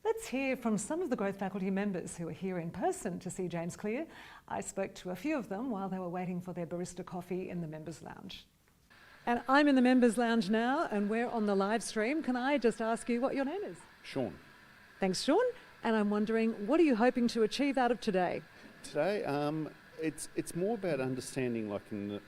Let's hear from some of the Growth Faculty members who are here in person to see James Clear. I spoke to a few of them while they were waiting for their barista coffee in the Members Lounge. And I'm in the Members Lounge now and we're on the live stream. Can I just ask you what your name is? Sean. Thanks, Sean. And I'm wondering, what are you hoping to achieve out of today? Today, it's more about understanding, like the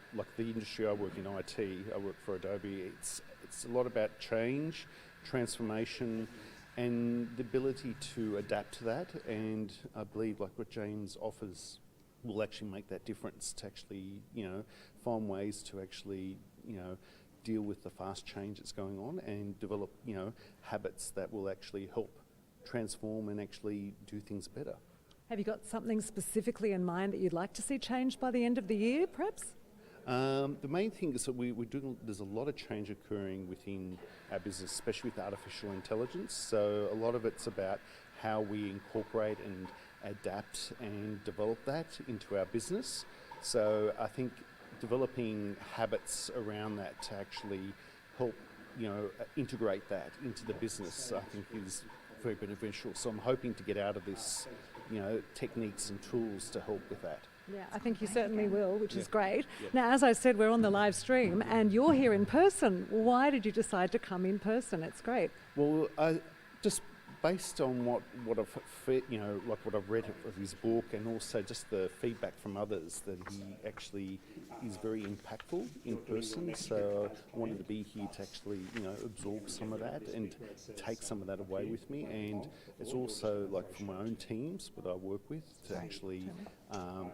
industry I work in, IT. I work for Adobe. It's a lot about change, transformation, and the ability to adapt to that. And I believe, like what James offers, will actually make that difference. To actually, find ways to actually, deal with the fast change that's going on and develop, habits that will actually help transform and actually do things better. Have you got something specifically in mind that you'd like to see changed by the end of the year, perhaps? The main thing is that there's a lot of change occurring within our business, especially with artificial intelligence. So a lot of it's about how we incorporate and adapt and develop that into our business. So I think developing habits around that to actually help, integrate that into the business, I think is very beneficial. So I'm hoping to get out of this, techniques and tools to help with that. Yeah, I think you certainly will, which is great. Yeah. Now, as I said, we're on the live stream and you're here in person. Why did you decide to come in person? It's great. Well, just based on what I've read of his book, and also just the feedback from others, that he actually is very impactful in person. So I wanted to be here to actually, absorb some of that and take some of that away with me. And it's also like for my own teams that I work with to actually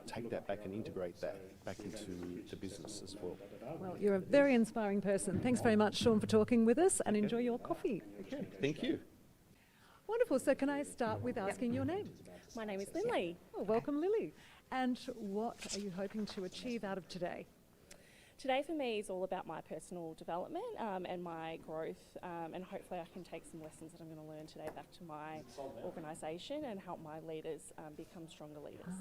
take that back and integrate that back into the business as well. Well, you're a very inspiring person. Thanks very much, Sean, for talking with us, and enjoy your coffee. Okay, thank you. Wonderful. So can I start with asking your name? My name is Lily. Oh, welcome, Lily. And what are you hoping to achieve out of today? Today for me is all about my personal development and my growth, and hopefully I can take some lessons that I'm going to learn today back to my organisation and help my leaders become stronger leaders.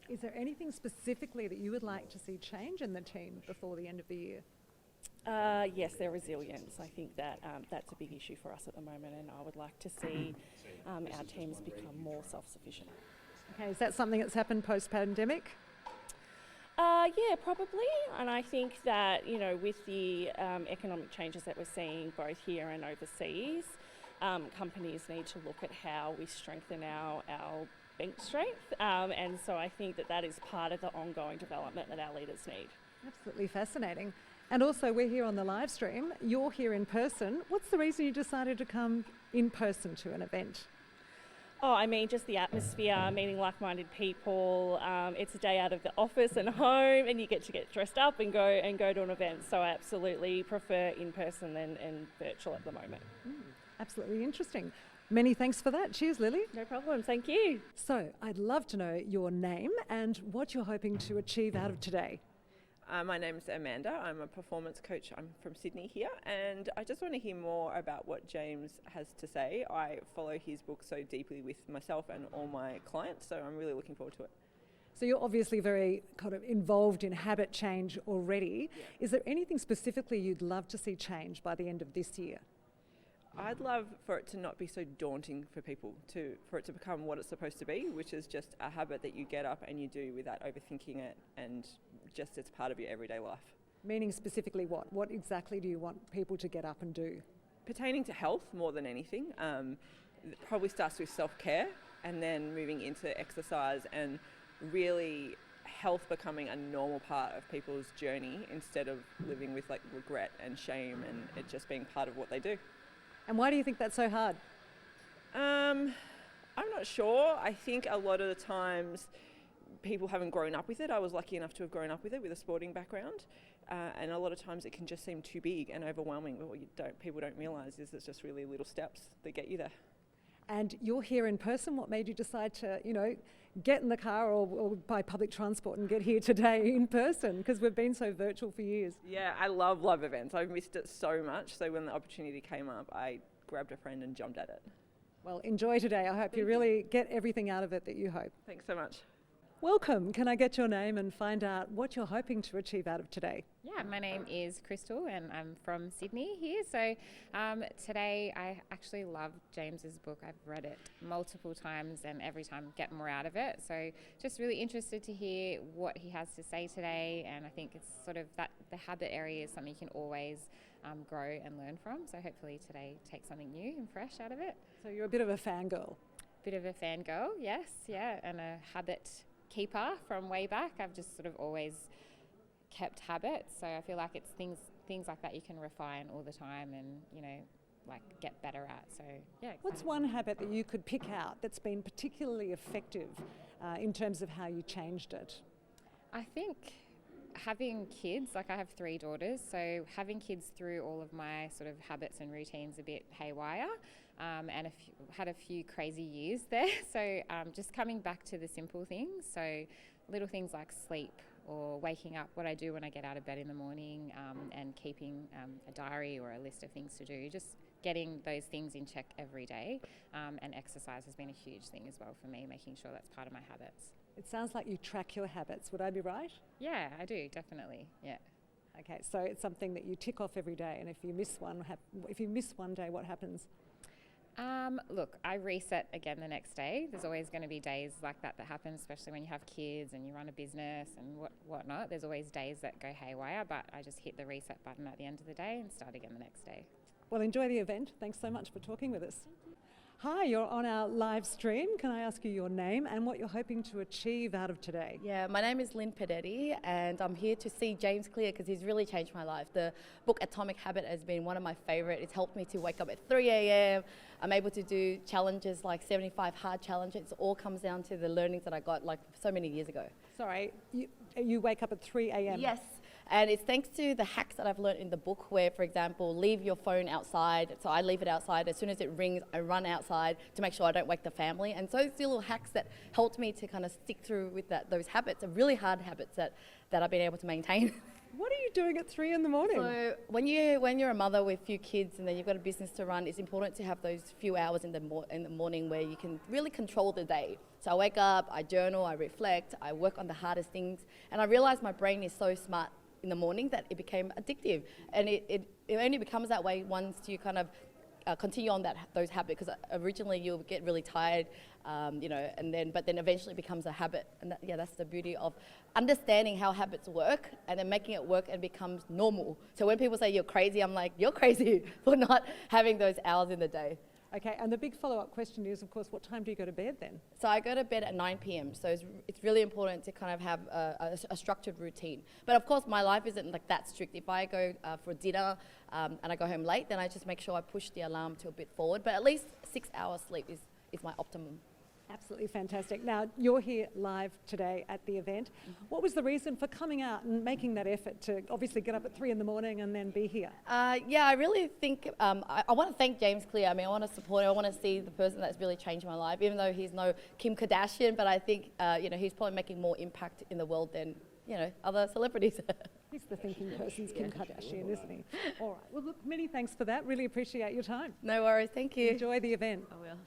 Is there anything specifically that you would like to see change in the team before the end of the year? Yes, their resilience. I think that that's a big issue for us at the moment, and I would like to see our teams become more self-sufficient. Okay, is that something that's happened post-pandemic? Yeah, probably. And I think that, with the economic changes that we're seeing both here and overseas, companies need to look at how we strengthen our bench strength. And so I think that is part of the ongoing development that our leaders need. Absolutely fascinating. And also, we're here on the live stream. You're here in person. What's the reason you decided to come in person to an event? Oh, I mean, just the atmosphere, meeting like-minded people. It's a day out of the office and home, and you get to get dressed up and go to an event. So I absolutely prefer in person than virtual at the moment. Absolutely interesting. Many thanks for that. Cheers, Lily. No problem. Thank you. So I'd love to know your name and what you're hoping to achieve out of today. My name's Amanda. I'm a performance coach. I'm from Sydney here, and I just want to hear more about what James has to say. I follow his book so deeply with myself and all my clients, so I'm really looking forward to it. So you're obviously very kind of involved in habit change already. Yeah. Is there anything specifically you'd love to see change by the end of this year? I'd love for it to not be so daunting for people, for it to become what it's supposed to be, which is just a habit that you get up and you do without overthinking it, and just it's part of your everyday life. Meaning specifically what? What exactly do you want people to get up and do? Pertaining to health more than anything, it probably starts with self-care and then moving into exercise and really health becoming a normal part of people's journey instead of living with like regret and shame and it just being part of what they do. And why do you think that's so hard? I'm not sure. I think a lot of the times people haven't grown up with it. I was lucky enough to have grown up with it with a sporting background. And a lot of times it can just seem too big and overwhelming. But what people don't realise is it's just really little steps that get you there. And you're here in person. What made you decide to, get in the car or by public transport and get here today in person? Because we've been so virtual for years. Yeah, I love live events. I've missed it so much. So when the opportunity came up, I grabbed a friend and jumped at it. Well, enjoy today. I hope you really get everything out of it that you hope. Thanks so much. Welcome. Can I get your name and find out what you're hoping to achieve out of today? Yeah, my name is Crystal and I'm from Sydney here. So today I actually love James's book. I've read it multiple times and every time get more out of it. So just really interested to hear what he has to say today, and I think it's sort of that the habit area is something you can always grow and learn from. So hopefully today take something new and fresh out of it. So you're a bit of a fangirl. Bit of a fangirl, yes, yeah, and a habit keeper from way back. I've just sort of always kept habits, so I feel like it's things like that you can refine all the time and, you know, like get better at. So yeah. What's one habit that you could pick out that's been particularly effective in terms of how you changed it? I think having kids, like I have 3 daughters, so having kids through all of my sort of habits and routines a bit haywire, and had a few crazy years there. So just coming back to the simple things, so little things like sleep or waking up, what I do when I get out of bed in the morning, and keeping a diary or a list of things to do, just getting those things in check every day, and exercise has been a huge thing as well for me, making sure that's part of my habits. It sounds like you track your habits. Would I be right? Yeah, I do, definitely, yeah. Okay, so it's something that you tick off every day, and if you miss one day, what happens? Look, I reset again the next day. There's always going to be days like that happen, especially when you have kids and you run a business and whatnot. There's always days that go haywire, but I just hit the reset button at the end of the day and start again the next day. Well, enjoy the event. Thanks so much for talking with us. Hi, you're on our live stream. Can I ask you your name and what you're hoping to achieve out of today? Yeah, my name is Lynn Pedetti and I'm here to see James Clear because he's really changed my life. The book Atomic Habit has been one of my favourite. It's helped me to wake up at 3 a.m. I'm able to do challenges like 75 hard challenges. It all comes down to the learnings that I got like so many years ago. Sorry, you wake up at 3 a.m.? Yes. And it's thanks to the hacks that I've learned in the book where, for example, leave your phone outside. So I leave it outside. As soon as it rings, I run outside to make sure I don't wake the family. And so it's little hacks that helped me to kind of stick through with those habits, are really hard habits that I've been able to maintain. What are you doing at 3 in the morning? So when you're a mother with a few kids and then you've got a business to run, it's important to have those few hours in the morning where you can really control the day. So I wake up, I journal, I reflect, I work on the hardest things. And I realize my brain is so smart in the morning that it became addictive, and it only becomes that way once you kind of continue on those habits, because originally you'll get really tired, but then eventually it becomes a habit, and that's the beauty of understanding how habits work and then making it work and becomes normal. So when people say you're crazy, I'm like, you're crazy for not having those hours in the day. Okay, and the big follow-up question is, of course, what time do you go to bed then? So I go to bed at 9 p.m. So it's really important to kind of have a structured routine. But of course, my life isn't like that strict. If I go for dinner and I go home late, then I just make sure I push the alarm to a bit forward. But at least 6 hours sleep is my optimum. Absolutely fantastic. Now, you're here live today at the event. What was the reason for coming out and making that effort to obviously get up at 3 in the morning and then be here? I really think I want to thank James Clear. I mean, I want to support him. I want to see the person that's really changed my life, even though he's no Kim Kardashian, but I think he's probably making more impact in the world than other celebrities. He's the thinking person's Kim Kardashian, isn't he? All right. Well, look, many thanks for that. Really appreciate your time. No worries. Thank you. Enjoy the event. I will.